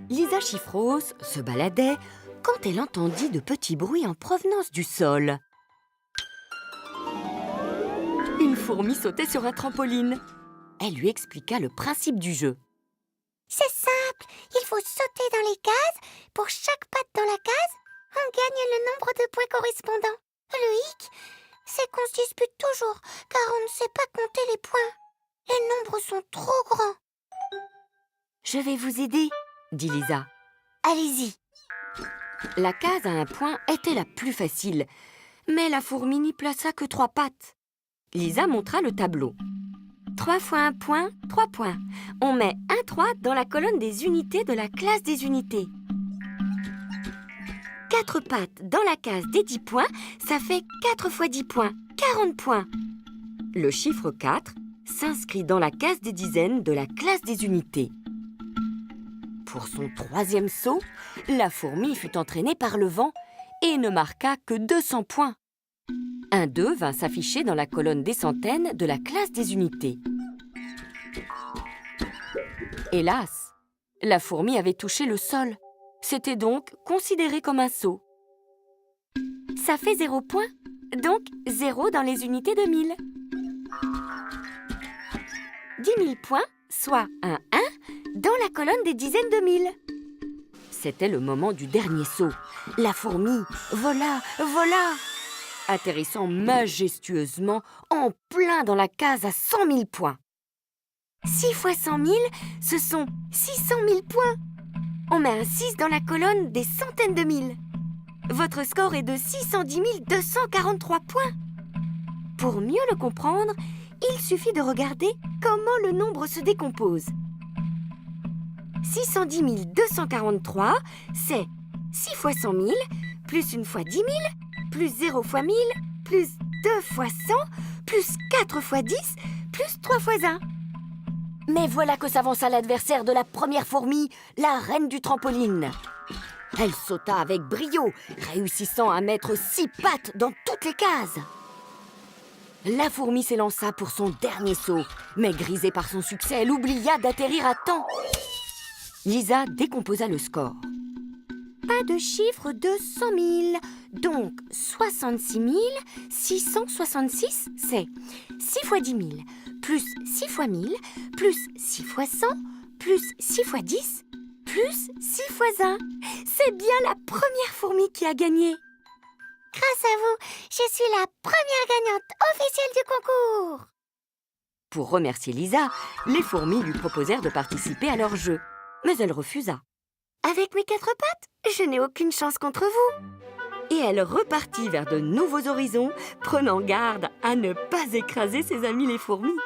Lisa Chiffrose se baladait quand elle entendit de petits bruits en provenance du sol. Une fourmi sautait sur un trampoline. Elle lui expliqua le principe du jeu. C'est simple, il faut sauter dans les cases. Pour chaque patte dans la case, on gagne le nombre de points correspondants. Le hic, c'est qu'on se dispute toujours, car on ne sait pas compter les points. Les nombres sont trop grands. Je vais vous aider, dit Lisa. Allez-y. La case à un point était la plus facile, mais la fourmi n'y plaça que 3 pattes. Lisa montra le tableau. 3 fois 1 point, 3 points. On met un 3 dans la colonne des unités de la classe des unités. 4 pattes dans la case des 10 points, ça fait 4 fois 10 points, 40 points. Le chiffre 4 s'inscrit dans la case des dizaines de la classe des unités. Pour son 3e saut, la fourmi fut entraînée par le vent et ne marqua que 200 points. Un 2 vint s'afficher dans la colonne des centaines de la classe des unités. Hélas, la fourmi avait touché le sol. C'était donc considéré comme un saut. Ça fait 0 point, donc 0 dans les unités de 1000. 10 000 points, soit un 1 dans la colonne des dizaines de 1000. C'était le moment du dernier saut. La fourmi vola, atterrissant majestueusement en plein dans la case à 100 000 points. 6 fois 100 000, ce sont 600 000 points. On met un 6 dans la colonne des centaines de mille. Votre score est de 610 243 points. Pour mieux le comprendre, il suffit de regarder comment le nombre se décompose. 610 243, c'est 6 fois 100 000, plus 1 fois 10 000, plus 0 fois 1000, plus 2 fois 100, plus 4 fois 10, plus 3 fois 1. Mais voilà que s'avança l'adversaire de la première fourmi, la reine du trampoline. Elle sauta avec brio, réussissant à mettre 6 pattes dans toutes les cases. La fourmi s'élança pour son dernier saut, mais grisée par son succès, elle oublia d'atterrir à temps. Lisa décomposa le score. Pas de chiffre de 100 000, donc 66 666, c'est 6 fois 10 000, plus 6 fois 1000, plus 6 fois 100, plus 6 fois 10, plus 6 fois 1. C'est bien la première fourmi qui a gagné. Grâce à vous, je suis la première gagnante officielle du concours. Pour remercier Lisa, les fourmis lui proposèrent de participer à leur jeu, mais elle refusa. Avec mes 4 pattes, je n'ai aucune chance contre vous. Et elle repartit vers de nouveaux horizons, prenant garde à ne pas écraser ses amis les fourmis.